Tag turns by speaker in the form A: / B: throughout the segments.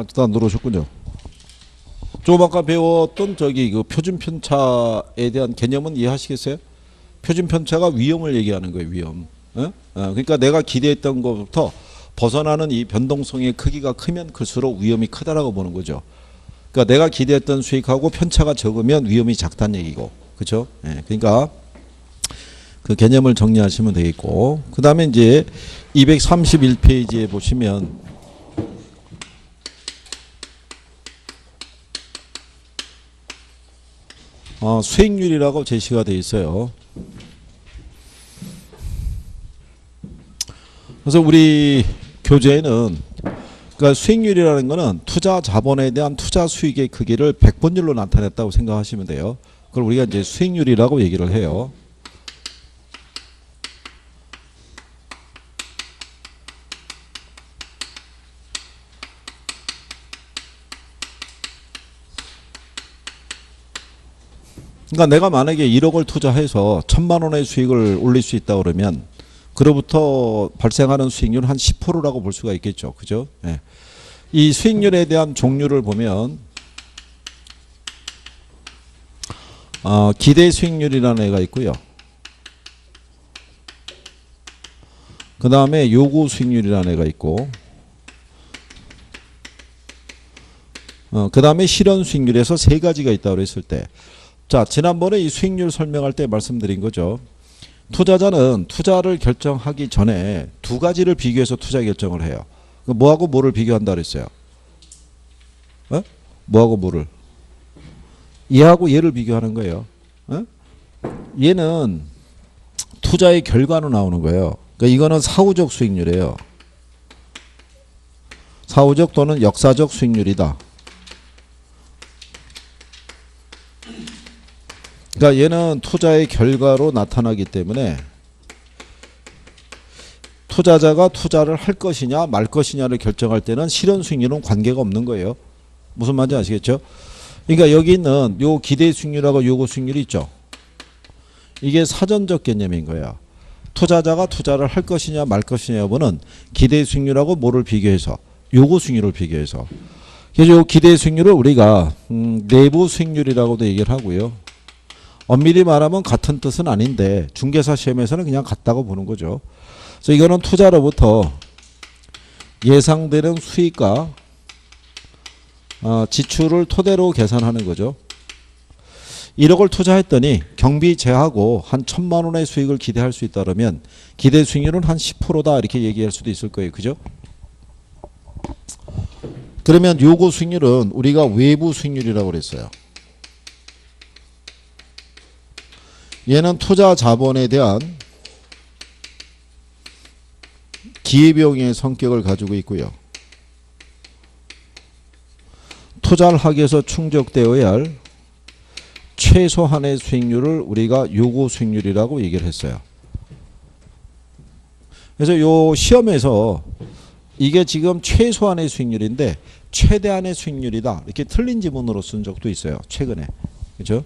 A: 다 들어오셨군요. 조금 아까 배웠던 그 표준 편차에 대한 개념은 이해하시겠어요? 표준 편차가 위험을 얘기하는 거예요, 위험. 그러니까 내가 기대했던 것부터 벗어나는 이 변동성의 크기가 크면 클수록 위험이 크다라고 보는 거죠. 그러니까 내가 기대했던 수익하고 편차가 적으면 위험이 작다는 얘기고, 그렇죠? 그러니까 그 개념을 정리하시면 되겠고, 그 다음에 이제 231페이지에 보시면 수익률이라고 제시가 되어 있어요. 그래서 우리 교재에는 그러니까 수익률이라는 것은 투자 자본에 대한 투자 수익의 크기를 백분율로 나타냈다고 생각하시면 돼요. 그걸 우리가 이제 수익률이라고 얘기를 해요. 그러니까 내가 만약에 1억을 투자해서 1,000만 원의 수익을 올릴 수 있다 그러면 그로부터 발생하는 수익률은 한 10%라고 볼 수가 있겠죠. 그죠? 이 수익률에 대한 종류를 보면 기대 수익률이라는 애가 있고요. 그 다음에 요구 수익률이라는 애가 있고, 그 다음에 실현 수익률에서 세 가지가 있다고 했을 때, 자, 지난번에 이 수익률 설명할 때 말씀드린 거죠. 투자자는 투자를 결정하기 전에 두 가지를 비교해서 투자 결정을 해요. 뭐하고 뭐를 비교한다 그랬어요? 뭐하고 뭐를? 얘하고 얘를 비교하는 거예요. 얘는 투자의 결과로 나오는 거예요. 그러니까 이거는 사후적 수익률이에요. 사후적 또는 역사적 수익률이다. 그러니까 얘는 투자의 결과로 나타나기 때문에 투자자가 투자를 할 것이냐 말 것이냐를 결정할 때는 실현 수익률은 관계가 없는 거예요. 무슨 말인지 아시겠죠? 그러니까 여기 있는 요 기대 수익률하고 요구 수익률이 있죠. 이게 사전적 개념인 거예요. 투자자가 투자를 할 것이냐 말 것이냐 여부는 기대 수익률하고 뭐를 비교해서 요구 수익률을 비교해서. 그래서 요 기대 수익률을 우리가 내부 수익률이라고도 얘기를 하고요. 엄밀히 말하면 같은 뜻은 아닌데 중개사 시험에서는 그냥 같다고 보는 거죠. 그래서 이거는 투자로부터 예상되는 수익과 지출을 토대로 계산하는 거죠. 1억을 투자했더니 경비 제하고 한 1,000만 원의 수익을 기대할 수 있다 그러면 기대 수익률은 한 10%다 이렇게 얘기할 수도 있을 거예요. 그죠? 그러면 요구 수익률은 우리가 외부 수익률이라고 그랬어요. 얘는 투자 자본에 대한 기회비용의 성격을 가지고 있고요. 투자를 하기 위해서 충족되어야 할 최소한의 수익률을 우리가 요구 수익률이라고 얘기를 했어요. 그래서 요 시험에서 이게 지금 최소한의 수익률인데 최대한의 수익률이다 이렇게 틀린 지문으로 쓴 적도 있어요. 최근에. 그렇죠?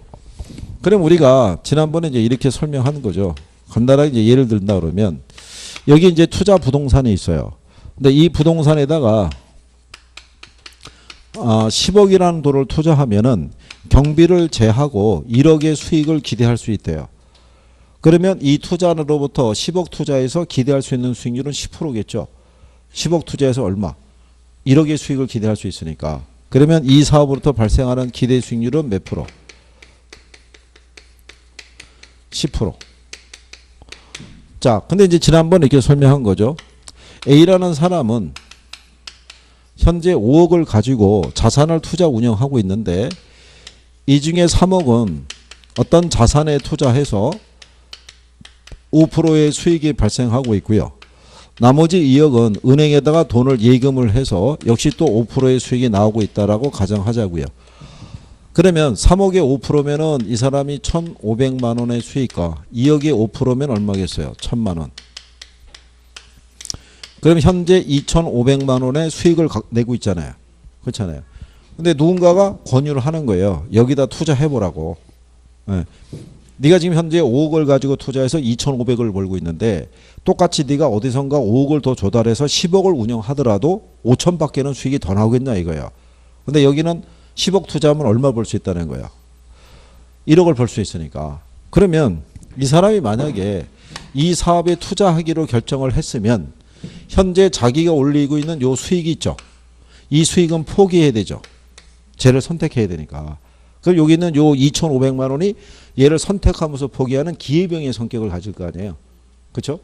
A: 그럼 우리가 지난번에 이제 이렇게 설명하는 거죠. 간단하게 이제 예를 든다 그러면 여기 이제 투자 부동산이 있어요. 근데 이 부동산에다가 10억이라는 돈을 투자하면은 경비를 제하고 1억의 수익을 기대할 수 있대요. 그러면 이 투자로부터 10억 투자해서 기대할 수 있는 수익률은 10%겠죠. 10억 투자해서 얼마? 1억의 수익을 기대할 수 있으니까. 그러면 이 사업으로부터 발생하는 기대 수익률은 몇 프로? 10%. 자, 근데 이제 지난번 이렇게 설명한 거죠. A라는 사람은 현재 5억을 가지고 자산을 투자 운영하고 있는데 이 중에 3억은 어떤 자산에 투자해서 5%의 수익이 발생하고 있고요. 나머지 2억은 은행에다가 돈을 예금을 해서 역시 또 5%의 수익이 나오고 있다라고 가정하자고요. 그러면 3억의 5%면은 이 사람이 1,500만 원의 수익과 2억의 5%면 얼마겠어요? 1,000만 원. 그럼 현재 2,500만 원의 수익을 내고 있잖아요. 그렇잖아요. 근데 누군가가 권유를 하는 거예요. 여기다 투자해보라고. 네. 네가 지금 현재 5억을 가지고 투자해서 2,500을 벌고 있는데 똑같이 네가 어디선가 5억을 더 조달해서 10억을 운영하더라도 5천밖에는 수익이 더 나오겠냐 이거야. 근데 여기는 10억 투자하면 얼마 벌 수 있다는 거야. 1억을 벌 수 있으니까. 그러면 이 사람이 만약에 이 사업에 투자하기로 결정을 했으면 현재 자기가 올리고 있는 요 수익이 있죠. 이 수익은 포기해야 되죠. 쟤를 선택해야 되니까. 그럼 여기 있는 요 2,500만 원이 얘를 선택하면서 포기하는 기회병의 성격을 가질 거 아니에요. 그렇죠?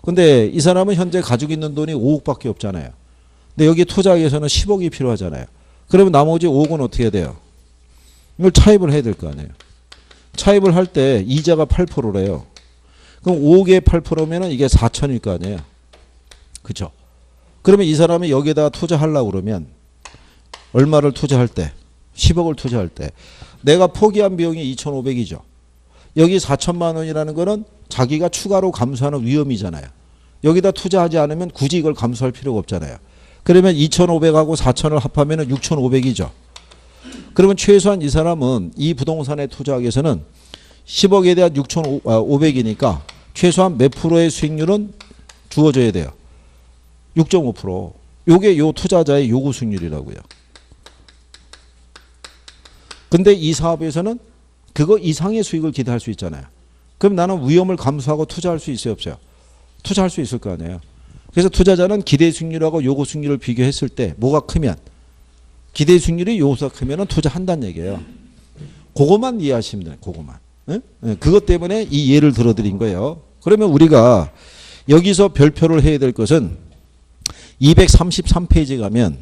A: 근데 이 사람은 현재 가지고 있는 돈이 5억밖에 없잖아요. 근데 여기 투자하기 위해서는 10억이 필요하잖아요. 그러면 나머지 5억은 어떻게 해야 돼요? 이걸 차입을 해야 될 거 아니에요. 차입을 할 때 이자가 8%래요. 그럼 5억에 8%면 이게 4천일 거 아니에요. 그렇죠? 그러면 이 사람이 여기에다 투자하려고 그러면 얼마를 투자할 때? 10억을 투자할 때 내가 포기한 비용이 2,500이죠. 여기 4천만 원이라는 거는 자기가 추가로 감수하는 위험이잖아요. 여기다 투자하지 않으면 굳이 이걸 감수할 필요가 없잖아요. 그러면 2,500하고 4천을 합하면 6,500이죠. 그러면 최소한 이 사람은 이 부동산에 투자하기 위해서는 10억에 대한 6,500이니까 최소한 몇 프로의 수익률은 주어져야 돼요. 6.5%. 요게 요 투자자의 요구 수익률이라고요. 근데 이 사업에서는 그거 이상의 수익을 기대할 수 있잖아요. 그럼 나는 위험을 감수하고 투자할 수 있어요, 없어요? 투자할 수 있을 거 아니에요. 그래서 투자자는 기대 수익률하고 요구 수익률을 비교했을 때 뭐가 크면 기대 수익률이 요구가 크면은 투자한다는 얘기예요. 그것만 이해하시면 돼요. 그것만. 네? 그것 때문에 이 예를 들어드린 거예요. 그러면 우리가 여기서 별표를 해야 될 것은 233페이지 가면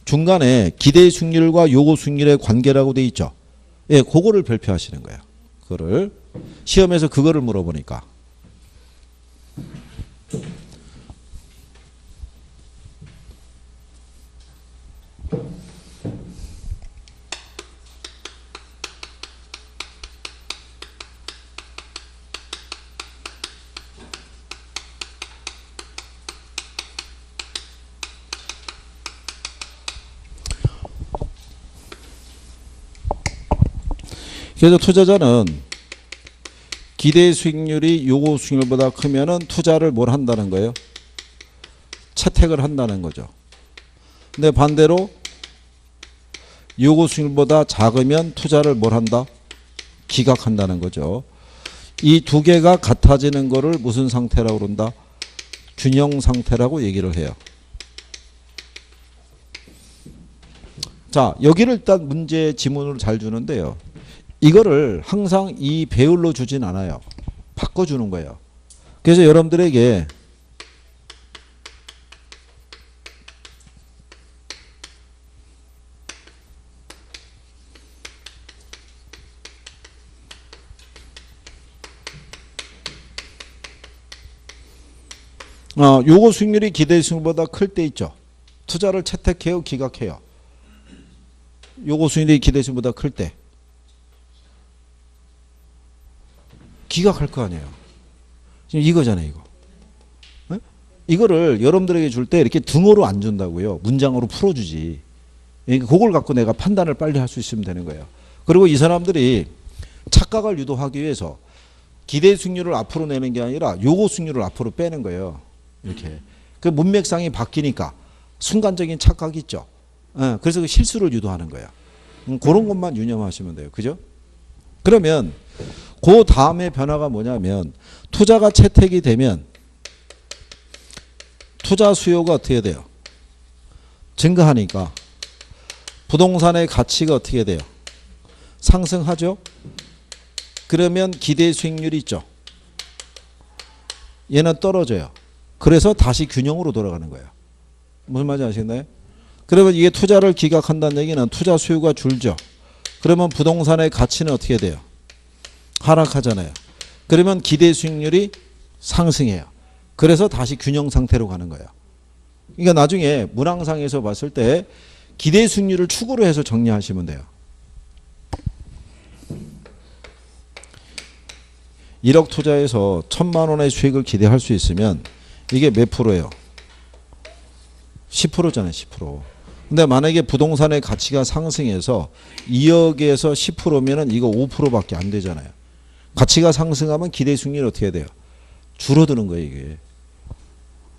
A: 중간에 기대 수익률과 요구 수익률의 관계라고 돼 있죠. 예, 그거를 별표하시는 거예요. 그거를 시험에서 그거를 물어보니까. 그래서 투자자는 기대 수익률이 요구 수익률보다 크면은 투자를 뭘 한다는 거예요? 채택을 한다는 거죠. 근데 반대로 요구 수익률보다 작으면 투자를 뭘 한다? 기각한다는 거죠. 이 두 개가 같아지는 거를 무슨 상태라고 그런다? 균형 상태라고 얘기를 해요. 자, 여기를 일단 문제 지문으로 잘 주는데요. 이거를 항상 이 배열로 주진 않아요. 바꿔주는 거예요. 그래서 여러분들에게 요거 수익률이 기대 수익률보다 클 때 있죠. 투자를 채택해요, 기각해요. 요거 수익률이 기대 수익률보다 클 때. 기각할 거 아니에요. 지금 이거잖아요, 이거. 네? 이거를 여러분들에게 줄 때 이렇게 등호로 안 준다고요. 문장으로 풀어주지. 그러니까 그걸 갖고 내가 판단을 빨리 할 수 있으면 되는 거예요. 그리고 이 사람들이 착각을 유도하기 위해서 기대 수익률을 앞으로 내는 게 아니라 요거 수익률을 앞으로 빼는 거예요. 이렇게. 그 문맥상이 바뀌니까 순간적인 착각이 있죠. 그래서 그 실수를 유도하는 거예요. 그런 것만 유념하시면 돼요. 그죠? 그러면 그 다음에 변화가 뭐냐면 투자가 채택이 되면 투자 수요가 어떻게 돼요? 증가하니까 부동산의 가치가 어떻게 돼요? 상승하죠? 그러면 기대 수익률이 있죠. 얘는 떨어져요. 그래서 다시 균형으로 돌아가는 거예요. 무슨 말인지 아시겠나요? 그러면 이게 투자를 기각한다는 얘기는 투자 수요가 줄죠. 그러면 부동산의 가치는 어떻게 돼요? 하락하잖아요. 그러면 기대 수익률이 상승해요. 그래서 다시 균형 상태로 가는 거예요. 그러니까 나중에 문항상에서 봤을 때 기대 수익률을 축으로 해서 정리하시면 돼요. 1억 투자해서 1,000만 원의 수익을 기대할 수 있으면 이게 몇 프로예요? 10%잖아요. 10%. 근데 만약에 부동산의 가치가 상승해서 2억에서 10%면은 이거 5%밖에 안 되잖아요. 가치가 상승하면 기대 수익률이 어떻게 돼요? 줄어드는 거예요, 이게.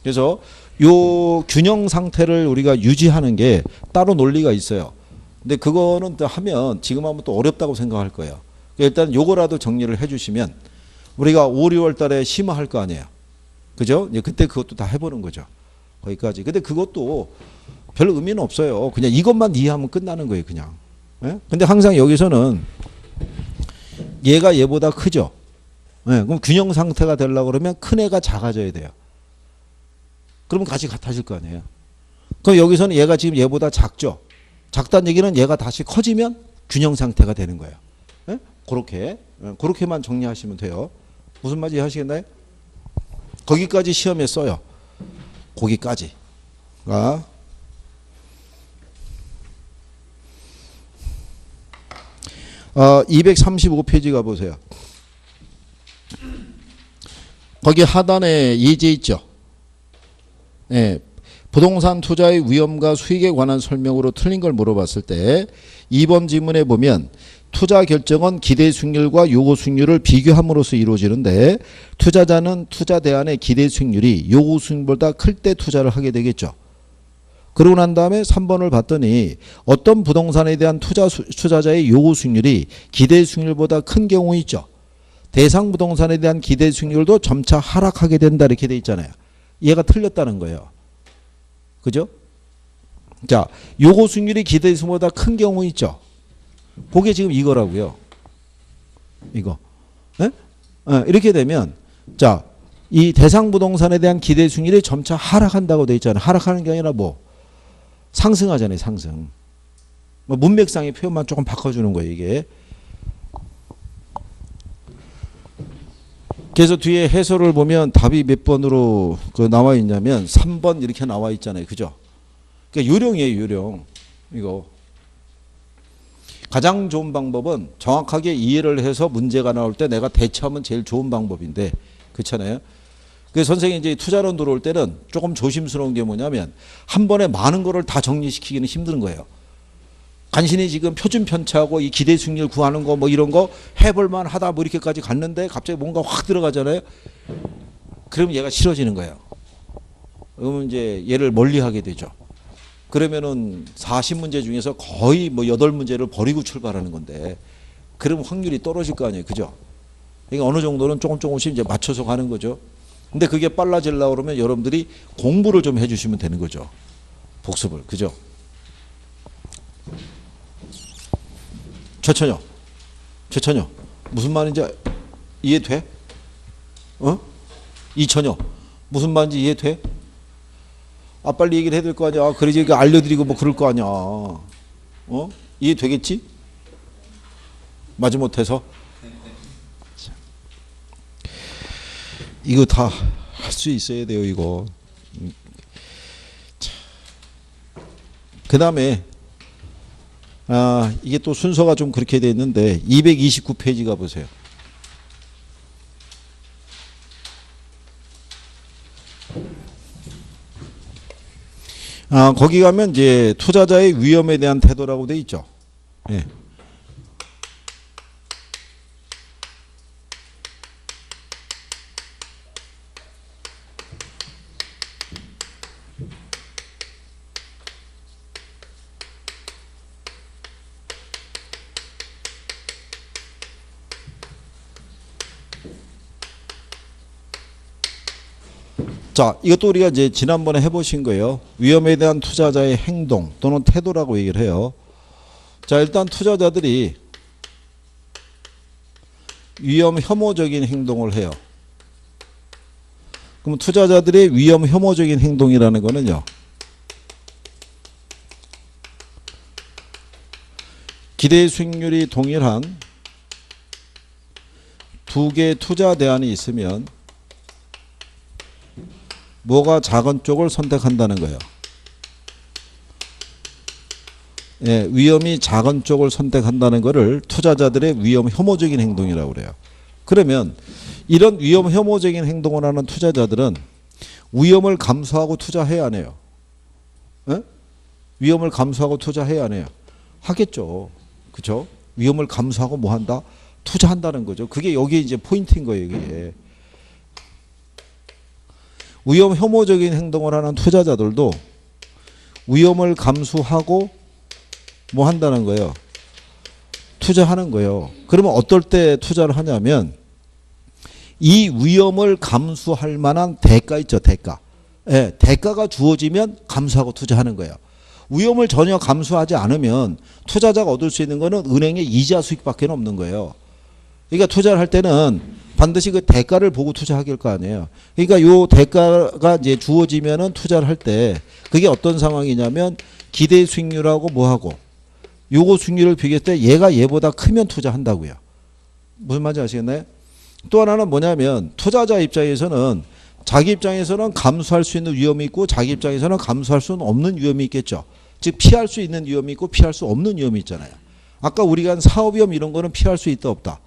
A: 그래서 요 균형 상태를 우리가 유지하는 게 따로 논리가 있어요. 근데 그거는 또 하면 지금 하면 또 어렵다고 생각할 거예요. 일단 요거라도 정리를 해 주시면 우리가 5, 6월 달에 심화할 거 아니에요. 그죠? 이제 그때 그것도 다 해보는 거죠. 거기까지. 근데 그것도 별 의미는 없어요. 그냥 이것만 이해하면 끝나는 거예요, 그냥. 예? 근데 항상 여기서는 얘가 얘보다 크죠. 예, 그럼 균형 상태가 되려고 그러면 큰 애가 작아져야 돼요. 그러면 같이 같아질 거 아니에요. 그럼 여기서는 얘가 지금 얘보다 작죠. 작다는 얘기는 얘가 다시 커지면 균형 상태가 되는 거예요. 예? 그렇게 그렇게만 정리하시면 돼요. 무슨 말인지 이해하시겠나요? 거기까지 시험에 써요. 거기까지. 235페이지 가보세요. 거기 하단에 예제 있죠. 예, 부동산 투자의 위험과 수익에 관한 설명으로 틀린 걸 물어봤을 때 2번 지문에 보면 투자 결정은 기대 수익률과 요구 수익률을 비교함으로써 이루어지는데 투자자는 투자 대안의 기대 수익률이 요구 수익률보다 클 때 투자를 하게 되겠죠. 그러고 난 다음에 3번을 봤더니 어떤 부동산에 대한 투자자의 요구 수익률이 기대 수익률보다 큰 경우 있죠. 대상 부동산에 대한 기대 수익률도 점차 하락하게 된다 이렇게 돼 있잖아요. 얘가 틀렸다는 거예요. 그죠? 자, 요구 수익률이 기대 수익률보다 큰 경우 있죠. 그게 지금 이거라고요. 이거. 예? 이렇게 되면 자, 이 대상 부동산에 대한 기대 수익률이 점차 하락한다고 돼 있잖아요. 하락하는 게 아니라 뭐 상승하잖아요, 상승. 뭐 문맥상의 표현만 조금 바꿔주는 거예요, 이게. 그래서 뒤에 해설을 보면 답이 몇 번으로 나와 있냐면 3번 이렇게 나와 있잖아요, 그죠? 그러니까 요령이에요, 요령. 이거. 가장 좋은 방법은 정확하게 이해를 해서 문제가 나올 때 내가 대처하면 제일 좋은 방법인데, 그렇잖아요. 그래서 선생님이 이제 투자론 들어올 때는 조금 조심스러운 게 뭐냐면 한 번에 많은 거를 다 정리시키기는 힘든 거예요. 간신히 지금 표준 편차하고 이 기대 수익률 구하는 거 뭐 이런 거 해볼만 하다 뭐 이렇게까지 갔는데 갑자기 뭔가 확 들어가잖아요. 그러면 얘가 싫어지는 거예요. 그러면 이제 얘를 멀리 하게 되죠. 그러면은 40문제 중에서 거의 뭐 8문제를 버리고 출발하는 건데 그러면 확률이 떨어질 거 아니에요. 그죠? 그러니까 어느 정도는 조금씩 이제 맞춰서 가는 거죠. 근데 그게 빨라지려고 그러면 여러분들이 공부를 좀 해주시면 되는 거죠. 복습을. 그죠? 최천여. 무슨 말인지 이해돼? 이천여. 무슨 말인지 이해돼? 빨리 얘기를 해야 될 거 아니야. 그러지 알려드리고 뭐 그럴 거 아니야. 이해되겠지? 마지못해서. 이거 다 할 수 있어야 돼요, 이거. 그 다음에 이게 또 순서가 좀 그렇게 돼 있는데 229페이지 가보세요. 거기 가면 이제 투자자의 위험에 대한 태도라고 돼 있죠. 예. 자, 이것도 우리가 이제 지난번에 해보신 거예요. 위험에 대한 투자자의 행동 또는 태도라고 얘기를 해요. 자, 일단 투자자들이 위험 혐오적인 행동을 해요. 그럼 투자자들의 위험 혐오적인 행동이라는 거는요, 기대 수익률이 동일한 두 개의 투자 대안이 있으면 뭐가 작은 쪽을 선택한다는 거예요. 예, 위험이 작은 쪽을 선택한다는 것을 투자자들의 위험 혐오적인 행동이라고 그래요. 그러면 이런 위험 혐오적인 행동을 하는 투자자들은 위험을 감수하고 투자해야 안 해요? 예? 위험을 감수하고 투자해야 안 해요? 하겠죠. 그렇죠? 위험을 감수하고 뭐 한다? 투자한다는 거죠. 그게 여기 이제 포인트인 거예요. 이게. 위험 혐오적인 행동을 하는 투자자들도 위험을 감수하고 뭐 한다는 거예요. 투자하는 거예요. 그러면 어떨 때 투자를 하냐면 이 위험을 감수할 만한 대가 있죠. 대가. 예, 대가가 주어지면 감수하고 투자하는 거예요. 위험을 전혀 감수하지 않으면 투자자가 얻을 수 있는 거는 은행의 이자 수익밖에 없는 거예요. 그러니까 투자를 할 때는 반드시 그 대가를 보고 투자하게 할 거 아니에요. 그러니까 요 대가가 이제 주어지면은 투자를 할 때 그게 어떤 상황이냐면 기대 수익률하고 뭐하고 요거 수익률을 비교했을 때 얘가 얘보다 크면 투자한다고요. 무슨 말인지 아시겠나요? 또 하나는 뭐냐면 투자자 입장에서는 자기 입장에서는 감수할 수 있는 위험이 있고 자기 입장에서는 감수할 수 없는 위험이 있겠죠. 즉 피할 수 있는 위험이 있고 피할 수 없는 위험이 있잖아요. 아까 우리가 한 사업위험 이런 거는 피할 수 있다 없다.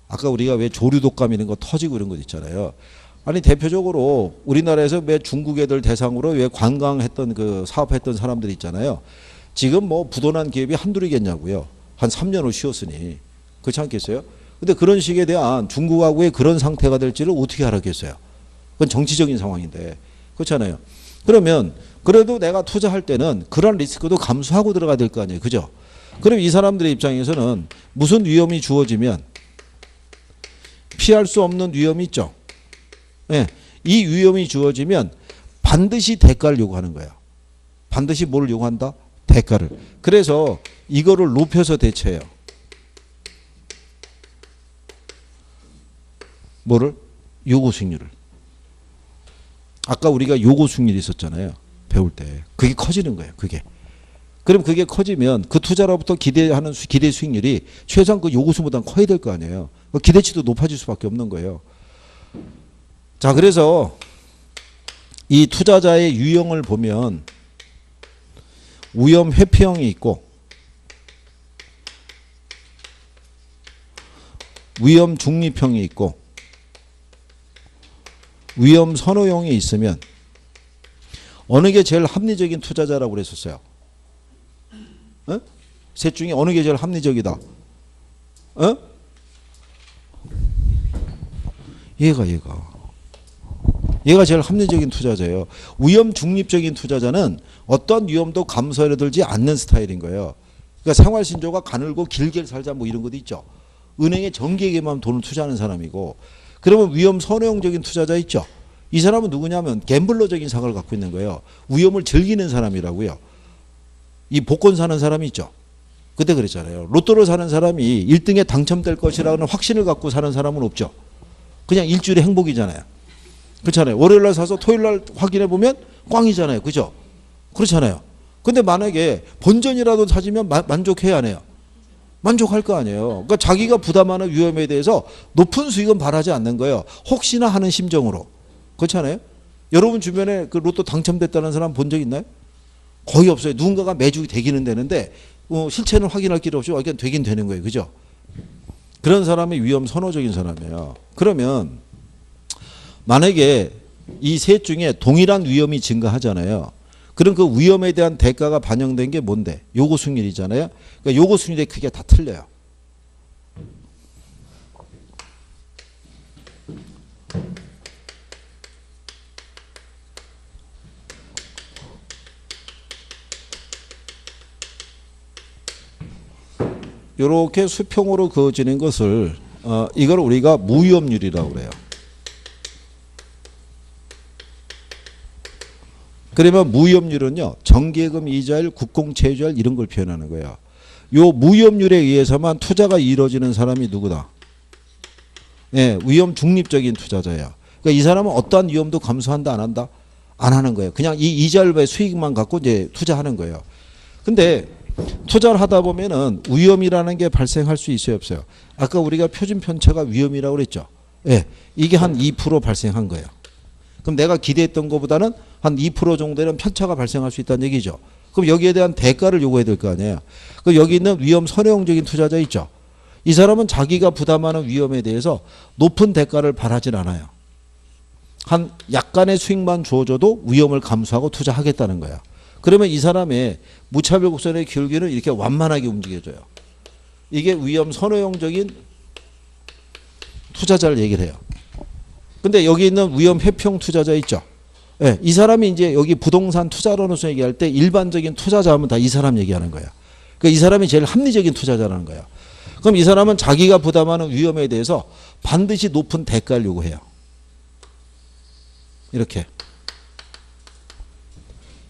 A: 아까 우리가 왜 조류독감 이런 거 터지고 이런 거 있잖아요. 아니 대표적으로 우리나라에서 왜 중국 애들 대상으로 왜 관광했던 그 사업했던 사람들이 있잖아요. 지금 뭐 부도난 기업이 한둘이겠냐고요. 한 3년을 쉬었으니. 그렇지 않겠어요? 근데 그런 식에 대한 중국하고의 그런 상태가 될지를 어떻게 알았겠어요? 그건 정치적인 상황인데. 그렇잖아요. 그러면 그래도 내가 투자할 때는 그런 리스크도 감수하고 들어가야 될 거 아니에요. 그죠? 그럼 이 사람들의 입장에서는 무슨 위험이 주어지면 피할 수 없는 위험이 있죠. 네. 이 위험이 주어지면 반드시 대가를 요구하는 거예요. 반드시 뭘 요구한다? 대가를. 그래서 이거를 높여서 대체해요. 뭐를? 요구 수익률을. 아까 우리가 요구 수익률이 있었잖아요. 배울 때. 그게 커지는 거예요. 그게. 그럼 그게 커지면 그 투자로부터 기대하는 기대 수익률이 최소한 그 요구수보다는 커야 될 거 아니에요. 기대치도 높아질 수밖에 없는 거예요. 자, 그래서 이 투자자의 유형을 보면 위험 회피형이 있고 위험 중립형이 있고 위험 선호형이 있으면 어느 게 제일 합리적인 투자자라고 그랬었어요? 어? 셋 중에 어느 게 제일 합리적이다? 어? 얘가 제일 합리적인 투자자예요. 위험 중립적인 투자자는 어떤 위험도 감수하려 들지 않는 스타일인 거예요. 그러니까 생활신조가 가늘고 길게 살자 뭐 이런 것도 있죠. 은행에 정기에게만 돈을 투자하는 사람이고 그러면 위험 선호형적인 투자자 있죠. 이 사람은 누구냐면 갬블러적인 생각을 갖고 있는 거예요. 위험을 즐기는 사람이라고요. 이 복권 사는 사람이 있죠. 그때 그랬잖아요. 로또를 사는 사람이 1등에 당첨될 것이라는 확신을 갖고 사는 사람은 없죠. 그냥 일주일의 행복이잖아요. 그렇잖아요. 월요일날 사서 토요일날 확인해 보면 꽝이잖아요. 그죠? 그렇잖아요. 근데 만약에 본전이라도 찾으면 만족해야 하네요. 만족할 거 아니에요. 그러니까 자기가 부담하는 위험에 대해서 높은 수익은 바라지 않는 거예요. 혹시나 하는 심정으로. 그렇잖아요. 여러분 주변에 그 로또 당첨됐다는 사람 본 적 있나요? 거의 없어요. 누군가가 매주 되기는 되는데 실체는 확인할 길 없이 그냥 되긴 되는 거예요. 그죠? 그런 사람이 위험 선호적인 사람이에요. 그러면 만약에 이 셋 중에 동일한 위험이 증가하잖아요. 그럼 그 위험에 대한 대가가 반영된 게 뭔데? 요구 수익률이잖아요. 그러니까 요구 수익률이 크게 다 틀려요. 이렇게 수평으로 그어지는 것을 이걸 우리가 무위험률이라고 그래요. 그러면 무위험률은요. 정기예금 이자율, 국공채무자율 이런 걸 표현하는 거예요. 요 무위험률에 의해서만 투자가 이루어지는 사람이 누구다? 예, 위험 중립적인 투자자예요. 그러니까 이 사람은 어떠한 위험도 감수한다 안 한다? 안 하는 거예요. 그냥 이 이자율의 수익만 갖고 이제 투자하는 거예요. 근데 투자를 하다 보면은 위험이라는 게 발생할 수 있어요, 없어요? 아까 우리가 표준 편차가 위험이라고 그랬죠. 예, 이게 한 2% 발생한 거예요. 그럼 내가 기대했던 것보다는 한 2% 정도는 편차가 발생할 수 있다는 얘기죠. 그럼 여기에 대한 대가를 요구해야 될 거 아니에요. 그럼 여기 있는 위험 선호형적인 투자자 있죠. 이 사람은 자기가 부담하는 위험에 대해서 높은 대가를 바라진 않아요. 한 약간의 수익만 주어줘도 위험을 감수하고 투자하겠다는 거예요. 그러면 이 사람의 무차별 곡선의 기울기는 이렇게 완만하게 움직여져요. 이게 위험 선호용적인 투자자를 얘기를 해요. 근데 여기 있는 위험 회피형 투자자 있죠. 예, 이 사람이 이제 여기 부동산 투자로서 얘기할 때 일반적인 투자자 하면 다 이 사람 얘기하는 거야. 그러니까 이 사람이 제일 합리적인 투자자라는 거야. 그럼 이 사람은 자기가 부담하는 위험에 대해서 반드시 높은 대가를 요구해요. 이렇게.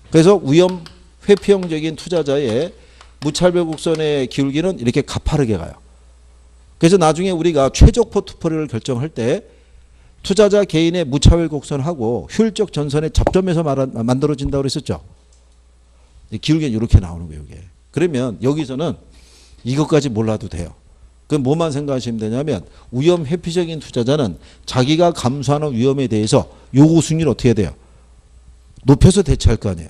A: 그래서 위험 회피형적인 투자자의 무차별 곡선의 기울기는 이렇게 가파르게 가요. 그래서 나중에 우리가 최적 포트폴리오를 결정할 때 투자자 개인의 무차별 곡선하고 효율적 전선의 접점에서 만들어진다고 그랬었죠. 기울기는 이렇게 나오는 거예요. 이게. 그러면 여기서는 이것까지 몰라도 돼요. 그럼 뭐만 생각하시면 되냐면 위험 회피적인 투자자는 자기가 감수하는 위험에 대해서 요구 수익률을 어떻게 해야 돼요? 높여서 대처할 거 아니에요.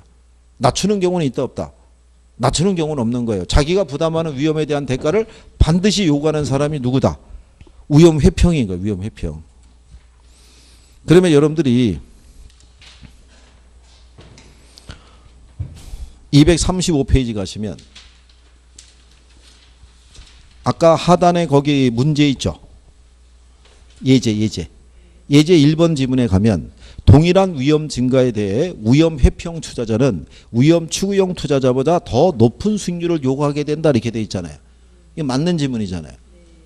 A: 낮추는 경우는 있다 없다. 낮추는 경우는 없는 거예요. 자기가 부담하는 위험에 대한 대가를 반드시 요구하는 사람이 누구다? 위험 회피형인 거예요. 위험 회피형. 그러면 여러분들이 235페이지 가시면 아까 하단에 거기 문제 있죠. 예제 1번 지문에 가면 동일한 위험 증가에 대해 위험 회피형 투자자는 위험 추구형 투자자보다 더 높은 수익률을 요구하게 된다 이렇게 돼 있잖아요. 이게 맞는 지문이잖아요.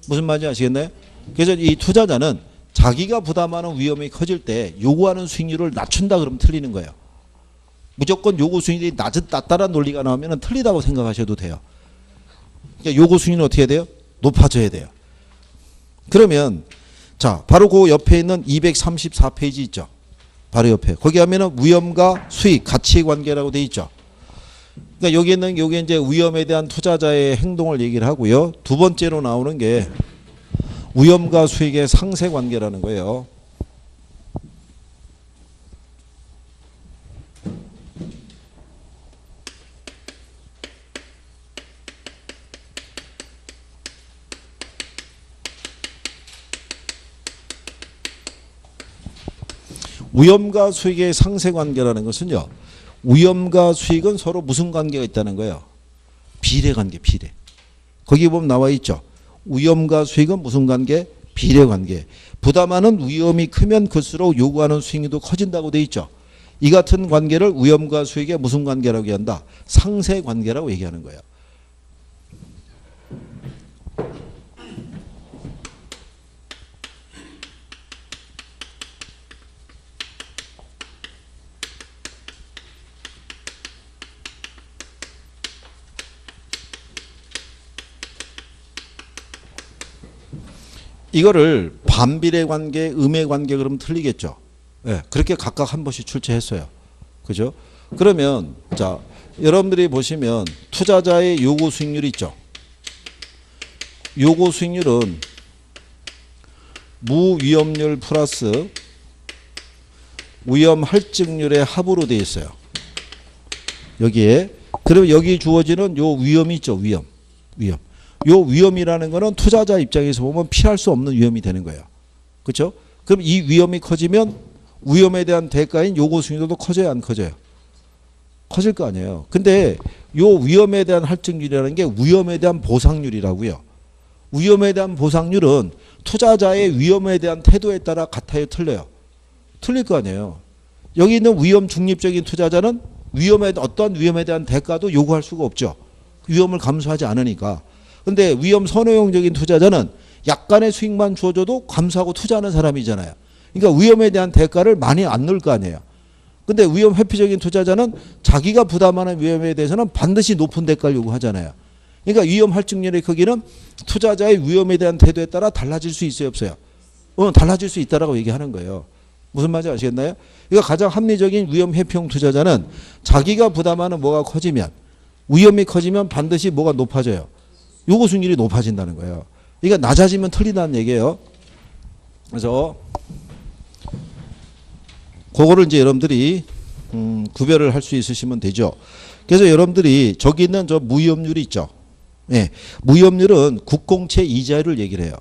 A: 무슨 말인지 아시겠나요? 그래서 이 투자자는 자기가 부담하는 위험이 커질 때 요구하는 수익률을 낮춘다 그러면 틀리는 거예요. 무조건 요구 수익률이 낮다라는 논리가 나오면 틀리다고 생각하셔도 돼요. 그러니까 요구 수익률은 어떻게 해야 돼요? 높아져야 돼요. 그러면 자 바로 그 옆에 있는 234페이지 있죠. 바로 옆에 거기 하면은 위험과 수익 가치 관계라고 돼 있죠. 그러니까 여기는 여기 이제 위험에 대한 투자자의 행동을 얘기를 하고요. 두 번째로 나오는 게 위험과 수익의 상세 관계라는 거예요. 위험과 수익의 상세 관계라는 것은요. 위험과 수익은 서로 무슨 관계가 있다는 거예요? 비례 관계, 비례. 거기 보면 나와 있죠. 위험과 수익은 무슨 관계? 비례 관계. 부담하는 위험이 크면 클수록 요구하는 수익도 커진다고 돼 있죠. 이 같은 관계를 위험과 수익의 무슨 관계라고 얘기한다? 상세 관계라고 얘기하는 거예요. 이거를 반비례 관계, 음의 관계 그러면 틀리겠죠. 네, 그렇게 각각 한 번씩 출제했어요. 그죠? 그러면 자 여러분들이 보시면 투자자의 요구 수익률이 있죠. 요구 수익률은 무위험률 플러스 위험 할증률의 합으로 되어 있어요. 여기에. 그러면 여기 주어지는 요 위험이 있죠. 위험. 요 위험이라는 거는 투자자 입장에서 보면 피할 수 없는 위험이 되는 거예요. 그렇죠? 그럼 이 위험이 커지면 위험에 대한 대가인 요구 수익률도 커져요, 안 커져요? 커질 거 아니에요. 근데 요 위험에 대한 할증률이라는 게 위험에 대한 보상률이라고요. 위험에 대한 보상률은 투자자의 위험에 대한 태도에 따라 같아요, 틀려요? 틀릴 거 아니에요. 여기 있는 위험 중립적인 투자자는 어떠한 위험에 대한 대가도 요구할 수가 없죠. 위험을 감수하지 않으니까. 근데 위험 선호용적인 투자자는 약간의 수익만 주어줘도 감수하고 투자하는 사람이잖아요. 그러니까 위험에 대한 대가를 많이 안 넣을 거 아니에요. 근데 위험 회피적인 투자자는 자기가 부담하는 위험에 대해서는 반드시 높은 대가를 요구하잖아요. 그러니까 위험 할증률의 크기는 투자자의 위험에 대한 태도에 따라 달라질 수 있어요, 없어요? 달라질 수 있다라고 얘기하는 거예요. 무슨 말인지 아시겠나요? 그러니까 가장 합리적인 위험 회피형 투자자는 자기가 부담하는 뭐가 커지면 위험이 커지면 반드시 뭐가 높아져요? 요구 수익률이 높아진다는 거예요. 그러니까 낮아지면 틀리다는 얘기예요. 그래서 그거를 이제 여러분들이 구별을 할 수 있으시면 되죠. 그래서 여러분들이 저기 있는 저 무위험률이 있죠. 예, 무위험률은 국공채 이자율을 얘기를 해요.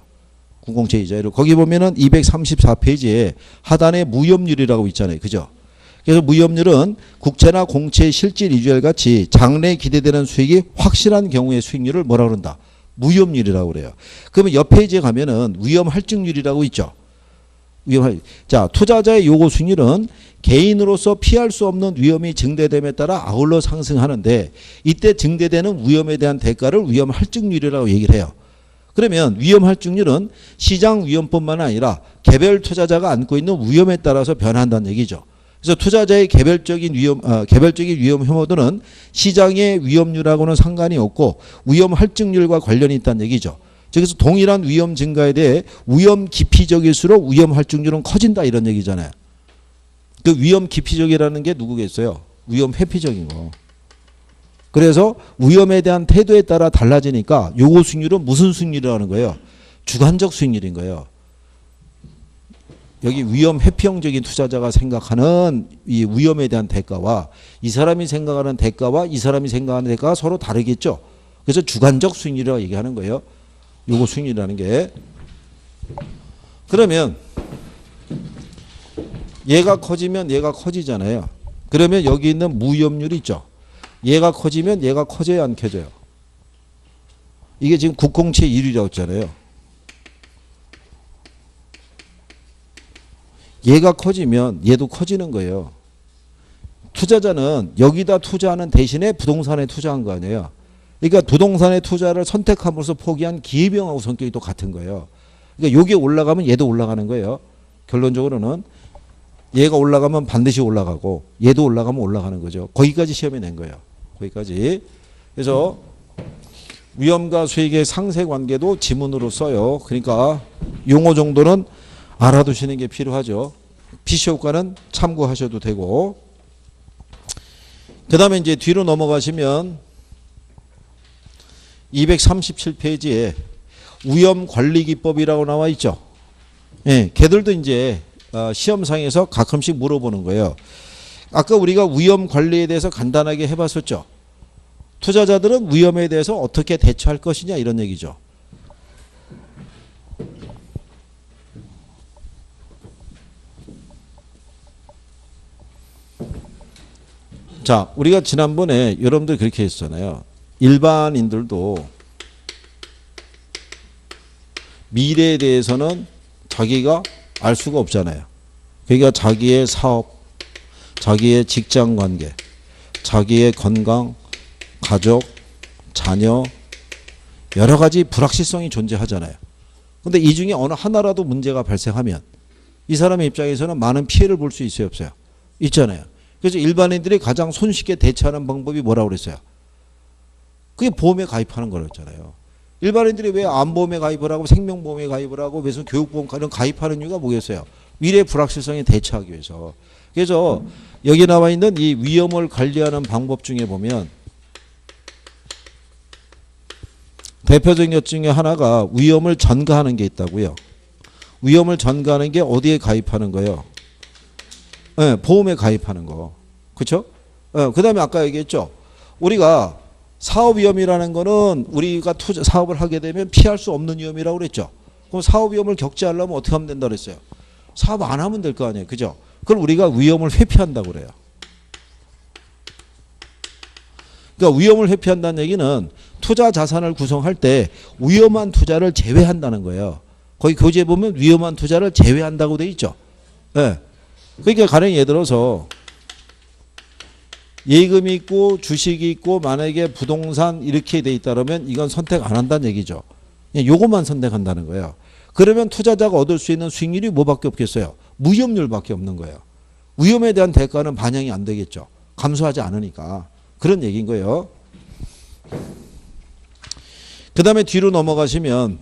A: 국공채 이자율을. 거기 보면은 234페이지에 하단에 무위험률이라고 있잖아요. 그죠? 그래서 무위험률은 국채나 공채의 실질 이자율 같이 장래에 기대되는 수익이 확실한 경우의 수익률을 뭐라 그런다? 무위험률이라고 그래요. 그러면 옆 페이지에 가면은 위험 할증률이라고 있죠. 자, 투자자의 요구 수익률은 개인으로서 피할 수 없는 위험이 증대됨에 따라 아울러 상승하는데 이때 증대되는 위험에 대한 대가를 위험 할증률이라고 얘기를 해요. 그러면 위험 할증률은 시장 위험뿐만 아니라 개별 투자자가 안고 있는 위험에 따라서 변한다는 얘기죠. 그래서 투자자의 개별적인 위험 혐오도는 시장의 위험률하고는 상관이 없고 위험 할증률과 관련이 있다는 얘기죠. 그래서 동일한 위험 증가에 대해 위험 기피적일수록 위험 할증률은 커진다 이런 얘기잖아요. 그 위험 기피적이라는 게 누구겠어요? 위험 회피적인 거. 그래서 위험에 대한 태도에 따라 달라지니까 요거 수익률은 무슨 수익률이라는 거예요? 주관적 수익률인 거예요. 여기 위험 회피형적인 투자자가 생각하는 이 위험에 대한 대가와 이 사람이 생각하는 대가와 이 사람이 생각하는 대가가 서로 다르겠죠. 그래서 주관적 수익률이라고 얘기하는 거예요. 요거 수익률이라는 게. 그러면 얘가 커지면 얘가 커지잖아요. 그러면 여기 있는 무위험률이 있죠. 얘가 커지면 얘가 커져야 안 커져요. 이게 지금 907 1이라고 했잖아요. 얘가 커지면 얘도 커지는 거예요. 투자자는 여기다 투자하는 대신에 부동산에 투자한 거 아니에요. 그러니까 부동산의 투자를 선택함으로써 포기한 기회비용하고 성격이 또 같은 거예요. 그러니까 여기에 올라가면 얘도 올라가는 거예요. 결론적으로는 얘가 올라가면 반드시 올라가고 얘도 올라가면 올라가는 거죠. 거기까지 시험에 낸 거예요. 거기까지. 그래서 위험과 수익의 상세 관계도 지문으로 써요. 그러니까 용어 정도는 알아두시는 게 필요하죠. PC 효과는 참고하셔도 되고. 그 다음에 이제 뒤로 넘어가시면 237페이지에 위험관리기법이라고 나와 있죠. 예, 걔들도 이제 시험상에서 가끔씩 물어보는 거예요. 아까 우리가 위험관리에 대해서 간단하게 해봤었죠. 투자자들은 위험에 대해서 어떻게 대처할 것이냐 이런 얘기죠. 자, 우리가 지난번에 여러분들 그렇게 했잖아요. 일반인들도 미래에 대해서는 자기가 알 수가 없잖아요. 그러니까 자기의 사업, 자기의 직장 관계, 자기의 건강, 가족, 자녀 여러 가지 불확실성이 존재하잖아요. 근데 이 중에 어느 하나라도 문제가 발생하면 이 사람의 입장에서는 많은 피해를 볼 수 있어요, 없어요? 있잖아요. 그래서 일반인들이 가장 손쉽게 대처하는 방법이 뭐라고 그랬어요? 그게 보험에 가입하는 거였잖아요. 일반인들이 왜 암보험에 가입을 하고 생명보험에 가입을 하고 무슨 교육보험 이런 가입하는 이유가 뭐겠어요? 미래 불확실성에 대처하기 위해서. 그래서 여기 나와 있는 이 위험을 관리하는 방법 중에 보면 대표적인 것 중에 하나가 위험을 전가하는 게 있다고요. 위험을 전가하는 게 어디에 가입하는 거예요? 네, 보험에 가입하는 거. 그렇죠? 그 다음에 아까 얘기했죠. 우리가 사업 위험이라는 거는 우리가 사업을 하게 되면 피할 수 없는 위험이라고 그랬죠. 그럼 사업 위험을 겪지 않으려면 어떻게 하면 된다고 그랬어요? 사업 안 하면 될 거 아니에요. 그죠? 그걸 우리가 위험을 회피한다고 그래요. 그러니까 위험을 회피한다는 얘기는 투자 자산을 구성할 때 위험한 투자를 제외한다는 거예요. 거기 교재에 보면 위험한 투자를 제외한다고 돼 있죠. 네. 그러니까 가령 예를 들어서 예금이 있고 주식이 있고 만약에 부동산 이렇게 돼 있다 그러면 이건 선택 안 한다는 얘기죠. 그냥 요것만 선택한다는 거예요. 그러면 투자자가 얻을 수 있는 수익률이 뭐밖에 없겠어요? 무위험률밖에 없는 거예요. 위험에 대한 대가는 반영이 안 되겠죠. 감소하지 않으니까. 그런 얘기인 거예요. 그 다음에 뒤로 넘어가시면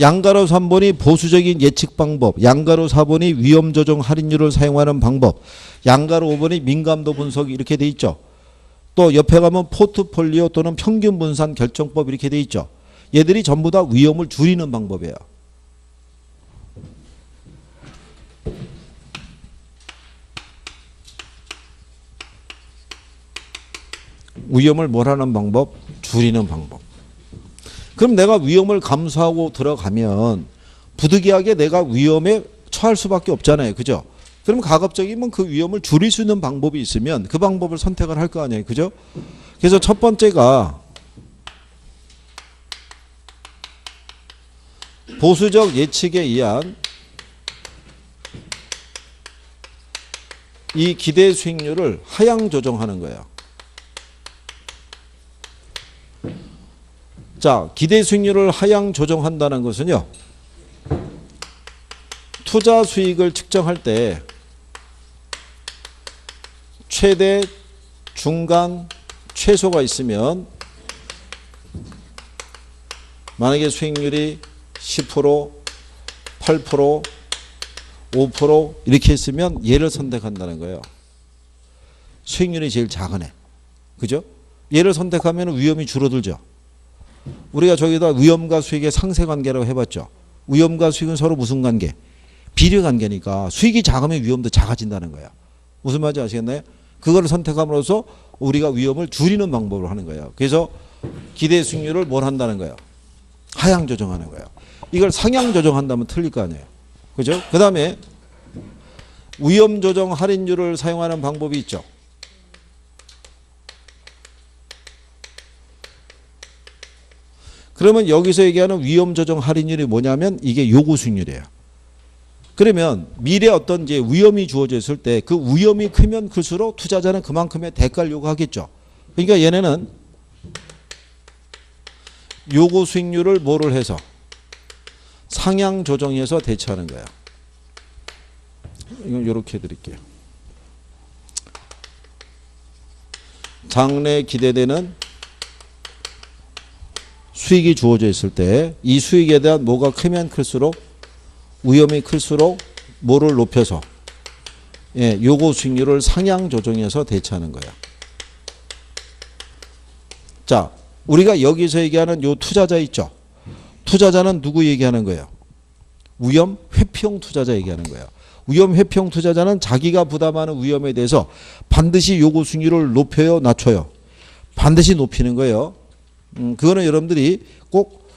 A: 양가로 3번이 보수적인 예측 방법, 양가로 4번이 위험 조정 할인율을 사용하는 방법, 양가로 5번이 민감도 분석 이렇게 돼 있죠. 또 옆에 가면 포트폴리오 또는 평균 분산 결정법 이렇게 돼 있죠. 얘들이 전부 다 위험을 줄이는 방법이에요. 위험을 뭘 하는 방법? 줄이는 방법. 그럼 내가 위험을 감수하고 들어가면 부득이하게 내가 위험에 처할 수밖에 없잖아요. 그죠? 그럼 가급적이면 그 위험을 줄일 수 있는 방법이 있으면 그 방법을 선택을 할 거 아니에요. 그죠? 그래서 첫 번째가 보수적 예측에 의한 이 기대 수익률을 하향 조정하는 거예요. 자, 기대 수익률을 하향 조정한다는 것은요, 투자 수익을 측정할 때 최대, 중간, 최소가 있으면 만약에 수익률이 10%, 8%, 5% 이렇게 있으면 얘를 선택한다는 거예요. 수익률이 제일 작은 애. 그죠? 얘를 선택하면 위험이 줄어들죠. 우리가 저기다 위험과 수익의 상쇄관계라고 해봤죠. 위험과 수익은 서로 무슨 관계? 비례관계니까 수익이 작으면 위험도 작아진다는 거예요. 무슨 말인지 아시겠나요? 그거를 선택함으로써 우리가 위험을 줄이는 방법을 하는 거예요. 그래서 기대 수익률을 뭘 한다는 거예요? 하향 조정하는 거예요. 이걸 상향 조정한다면 틀릴 거 아니에요. 그죠? 그 다음에 위험 조정 할인율을 사용하는 방법이 있죠. 그러면 여기서 얘기하는 위험 조정 할인율이 뭐냐면 이게 요구 수익률이에요. 그러면 미래 어떤 이제 위험이 주어져 있을 때 그 위험이 크면 클수록 투자자는 그만큼의 대가를 요구하겠죠. 그러니까 얘네는 요구 수익률을 뭐를 해서 상향 조정해서 대처하는 거예요. 이건 이렇게 해드릴게요. 장래 기대되는 수익이 주어져 있을 때 이 수익에 대한 뭐가 크면 클수록 위험이 클수록 뭐를 높여서 요구 수익률을 상향 조정해서 대처하는 거예요. 자, 우리가 여기서 얘기하는 요 투자자 있죠. 투자자는 누구 얘기하는 거예요? 위험 회피형 투자자 얘기하는 거예요. 위험 회피형 투자자는 자기가 부담하는 위험에 대해서 반드시 요구 수익률을 높여요, 낮춰요? 반드시 높이는 거예요. 그거는 여러분들이 꼭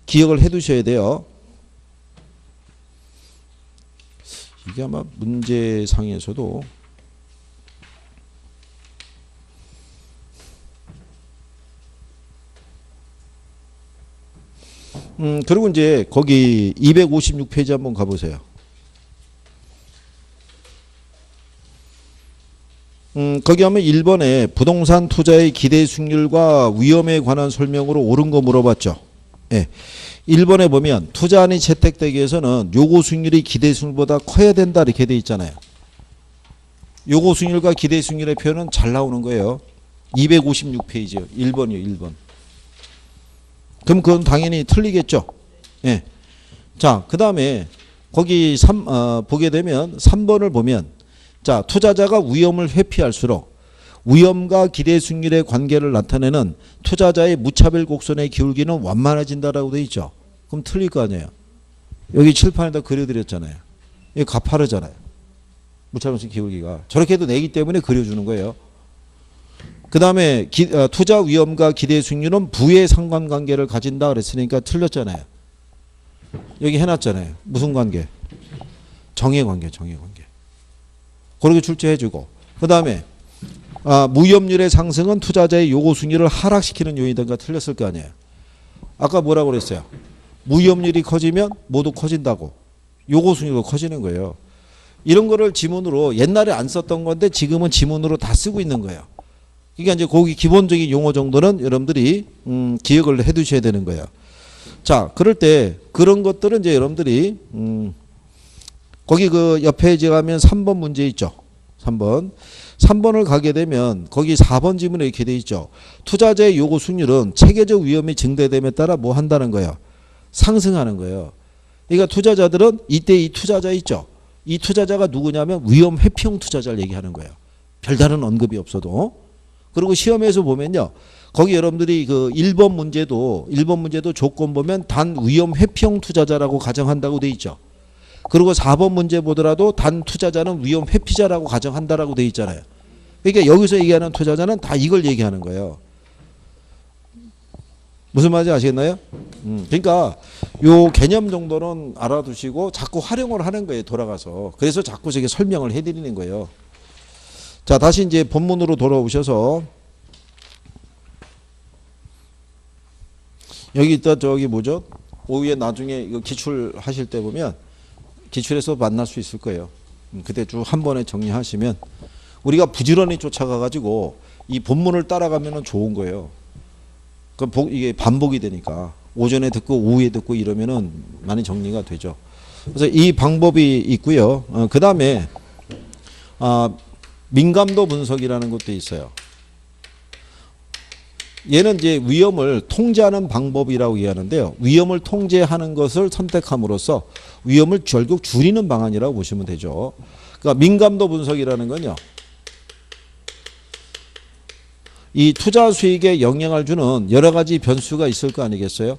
A: 기억을 해 두셔야 돼요. 이게 아마 문제상에서도 그리고 이제 거기 256페이지 한번 가보세요. 거기 하면 1번에 부동산 투자의 기대 수익률과 위험에 관한 설명으로 옳은 거 물어봤죠. 예. 1번에 보면 투자안이 채택되기 위해서는 요구 수익률이 기대 수익률보다 커야 된다 이렇게 돼 있잖아요. 요구 수익률과 기대 수익률의 표현은 잘 나오는 거예요. 256페이지요. 1번이요. 1번. 그럼 그건 당연히 틀리겠죠. 예. 자, 그 다음에 거기 보게 되면 3번을 보면 자, 투자자가 위험을 회피할수록 위험과 기대 수익률의 관계를 나타내는 투자자의 무차별 곡선의 기울기는 완만해진다라고 돼 있죠. 그럼 틀릴 거 아니에요. 여기 칠판에다 그려드렸잖아요. 이게 가파르잖아요. 무차별 기울기가. 저렇게 해도 내기 때문에 그려주는 거예요. 그 다음에 투자 위험과 기대 수익률은 부의 상관관계를 가진다 그랬으니까 틀렸잖아요. 여기 해놨잖아요. 무슨 관계? 정의관계. 그렇게 출제해주고 그 다음에 무위험률의 상승은 투자자의 요구 수익률을 하락시키는 요인이든가 틀렸을 거 아니에요. 아까 뭐라고 그랬어요? 무위험률이 커지면 모두 커진다고. 요구 수익률도 커지는 거예요. 이런 거를 지문으로 옛날에 안 썼던 건데 지금은 지문으로 다 쓰고 있는 거예요. 그러니까 이제 거기 기본적인 용어 정도는 여러분들이 기억을 해 두셔야 되는 거예요. 자, 그럴 때 그런 것들은 이제 여러분들이 거기 그 옆에 이제 가면 3번 문제 있죠. 3번을 가게 되면 거기 4번 지문에 이렇게 돼 있죠. 투자자의 요구 수익률은 체계적 위험이 증대됨에 따라 뭐 한다는 거예요? 상승하는 거예요. 그러니까 투자자들은 이때 이 투자자 있죠. 이 투자자가 누구냐면 위험 회피형 투자자를 얘기하는 거예요. 별다른 언급이 없어도. 그리고 시험에서 보면요. 거기 여러분들이 그 1번 문제도 조건 보면 단 위험 회피형 투자자라고 가정한다고 돼 있죠. 그리고 4번 문제 보더라도 단 투자자는 위험 회피자라고 가정한다라고 돼 있잖아요. 그러니까 여기서 얘기하는 투자자는 다 이걸 얘기하는 거예요. 무슨 말인지 아시겠나요? 그러니까 요 개념 정도는 알아두시고 자꾸 활용을 하는 거예요. 돌아가서. 그래서 자꾸 저게 설명을 해드리는 거예요. 자, 다시 이제 본문으로 돌아오셔서 여기 있다 저기 뭐죠? 오후에 나중에 이거 기출하실 때 보면 기출에서 만날 수 있을 거예요. 그때 쭉 한 번에 정리하시면 우리가 부지런히 쫓아가 가지고 이 본문을 따라가면은 좋은 거예요. 그럼 이게 반복이 되니까 오전에 듣고 오후에 듣고 이러면은 많이 정리가 되죠. 그래서 이 방법이 있고요. 그 다음에 민감도 분석이라는 것도 있어요. 얘는 이제 위험을 통제하는 방법이라고 이해하는데요. 위험을 통제하는 것을 선택함으로써 위험을 결국 줄이는 방안이라고 보시면 되죠. 그러니까 민감도 분석이라는 건요. 이 투자 수익에 영향을 주는 여러 가지 변수가 있을 거 아니겠어요?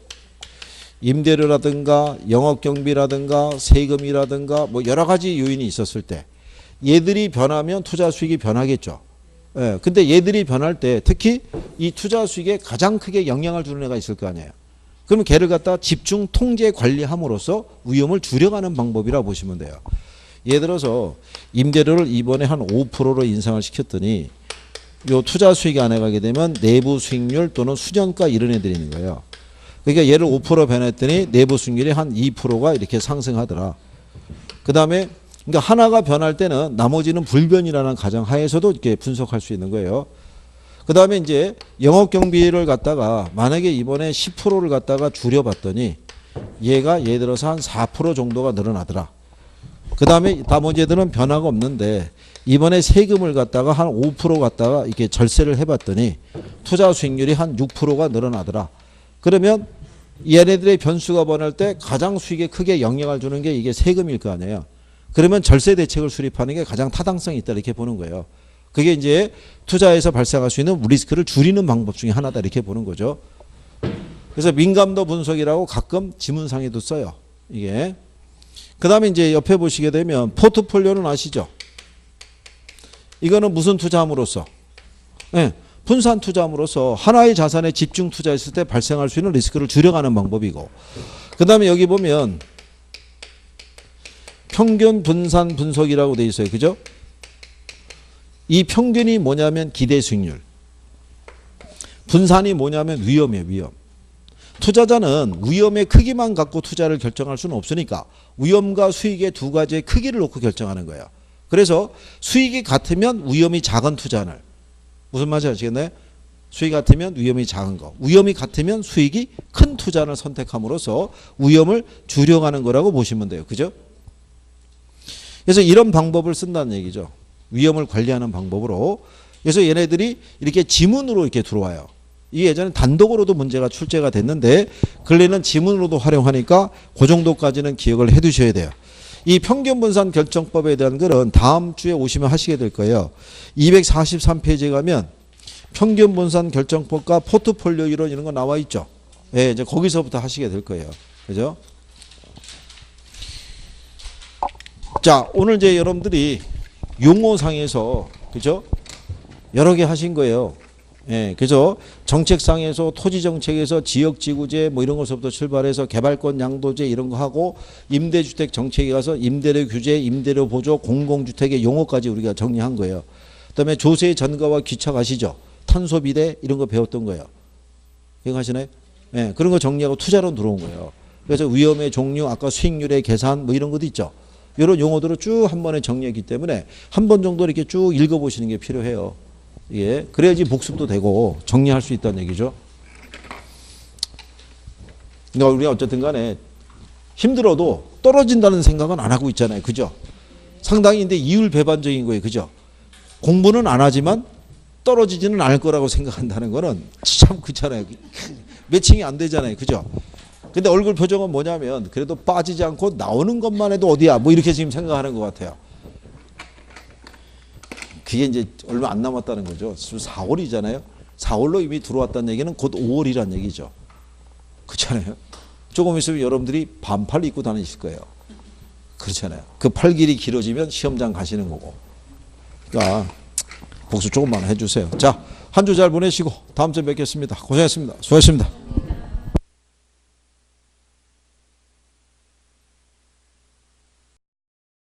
A: 임대료라든가 영업경비라든가 세금이라든가 뭐 여러 가지 요인이 있었을 때 얘들이 변하면 투자 수익이 변하겠죠. 예, 근데 얘들이 변할 때 특히 이 투자 수익에 가장 크게 영향을 주는 애가 있을 거 아니에요. 그러면 걔를 갖다 집중 통제 관리함으로써 위험을 줄여가는 방법이라고 보시면 돼요. 예를 들어서 임대료를 이번에 한 5%로 인상을 시켰더니 요 투자 수익이 안 해가게 되면 내부 수익률 또는 수전가 이런 애들이 있는 거예요. 그러니까 얘를 5% 변했더니 내부 수익률이 한 2%가 이렇게 상승하더라. 그 다음에 그러니까 하나가 변할 때는 나머지는 불변이라는 가정하에서도 이렇게 분석할 수 있는 거예요. 그 다음에 이제 영업 경비를 갖다가 만약에 이번에 10%를 갖다가 줄여봤더니 얘가 예를 들어서 한 4% 정도가 늘어나더라. 그 다음에 나머지 애들은 변화가 없는데 이번에 세금을 갖다가 한 5% 갖다가 이렇게 절세를 해봤더니 투자 수익률이 한 6%가 늘어나더라. 그러면 얘네들의 변수가 변할 때 가장 수익에 크게 영향을 주는 게 이게 세금일 거 아니에요. 그러면 절세 대책을 수립하는 게 가장 타당성이 있다 이렇게 보는 거예요. 그게 이제 투자에서 발생할 수 있는 리스크를 줄이는 방법 중에 하나다 이렇게 보는 거죠. 그래서 민감도 분석이라고 가끔 지문상에도 써요. 이게. 그 다음에 이제 옆에 보시게 되면 포트폴리오는 아시죠? 이거는 무슨 투자함으로써? 네, 분산 투자함으로써 하나의 자산에 집중 투자했을 때 발생할 수 있는 리스크를 줄여가는 방법이고, 그 다음에 여기 보면 평균 분산 분석이라고 돼 있어요. 그죠? 이 평균이 뭐냐면 기대 수익률. 분산이 뭐냐면 위험이에요. 위험. 투자자는 위험의 크기만 갖고 투자를 결정할 수는 없으니까 위험과 수익의 두 가지의 크기를 놓고 결정하는 거예요. 그래서 수익이 같으면 위험이 작은 투자를, 무슨 말인지 아시겠나요? 수익이 같으면 위험이 작은 거, 위험이 같으면 수익이 큰 투자를 선택함으로써 위험을 줄여가는 거라고 보시면 돼요. 그죠? 그래서 이런 방법을 쓴다는 얘기죠. 위험을 관리하는 방법으로. 그래서 얘네들이 이렇게 지문으로 이렇게 들어와요. 이 예전에 단독으로도 문제가 출제가 됐는데 근래는 지문으로도 활용하니까 그 정도까지는 기억을 해 두셔야 돼요. 이 평균분산 결정법에 대한 글은 다음 주에 오시면 하시게 될 거예요. 243페이지에 가면 평균분산 결정법과 포트폴리오 이론 이런 거 나와 있죠. 예, 이제 거기서부터 하시게 될 거예요. 그죠? 자, 오늘 이제 여러분들이 용어상에서 그죠? 여러 개 하신 거예요. 예, 그래서 정책상에서 토지정책에서 지역지구제 뭐 이런 것부터 출발해서 개발권 양도제 이런 거 하고 임대주택 정책에 가서 임대료 규제, 임대료 보조, 공공주택의 용어까지 우리가 정리한 거예요. 그다음에 조세 전가와 귀착 아시죠? 탄소 비례 이런 거 배웠던 거예요. 기억하시나요? 예, 그런 거 정리하고 투자론 들어온 거예요. 그래서 위험의 종류, 아까 수익률의 계산 뭐 이런 것도 있죠. 이런 용어들을 쭉 한 번에 정리했기 때문에 한 번 정도 이렇게 쭉 읽어보시는 게 필요해요. 예, 그래야지 복습도 되고 정리할 수 있다는 얘기죠. 그러니까 우리가 어쨌든 간에 힘들어도 떨어진다는 생각은 안 하고 있잖아요. 그죠? 상당히 근데 이율배반적인 거예요. 그죠? 공부는 안 하지만 떨어지지는 않을 거라고 생각한다는 거는 참 그렇잖아요. 매칭이 안 되잖아요. 그죠? 근데 얼굴 표정은 뭐냐면 그래도 빠지지 않고 나오는 것만 해도 어디야 뭐 이렇게 지금 생각하는 것 같아요. 그게 이제 얼마 안 남았다는 거죠. 4월이잖아요. 4월로 이미 들어왔다는 얘기는 곧 5월이란 얘기죠. 그렇잖아요. 조금 있으면 여러분들이 반팔 입고 다니실 거예요. 그렇잖아요. 그 팔 길이 길어지면 시험장 가시는 거고. 그러니까 복수 조금만 해주세요. 자, 한 주 잘 보내시고 다음 주에 뵙겠습니다. 고생했습니다. 수고하셨습니다.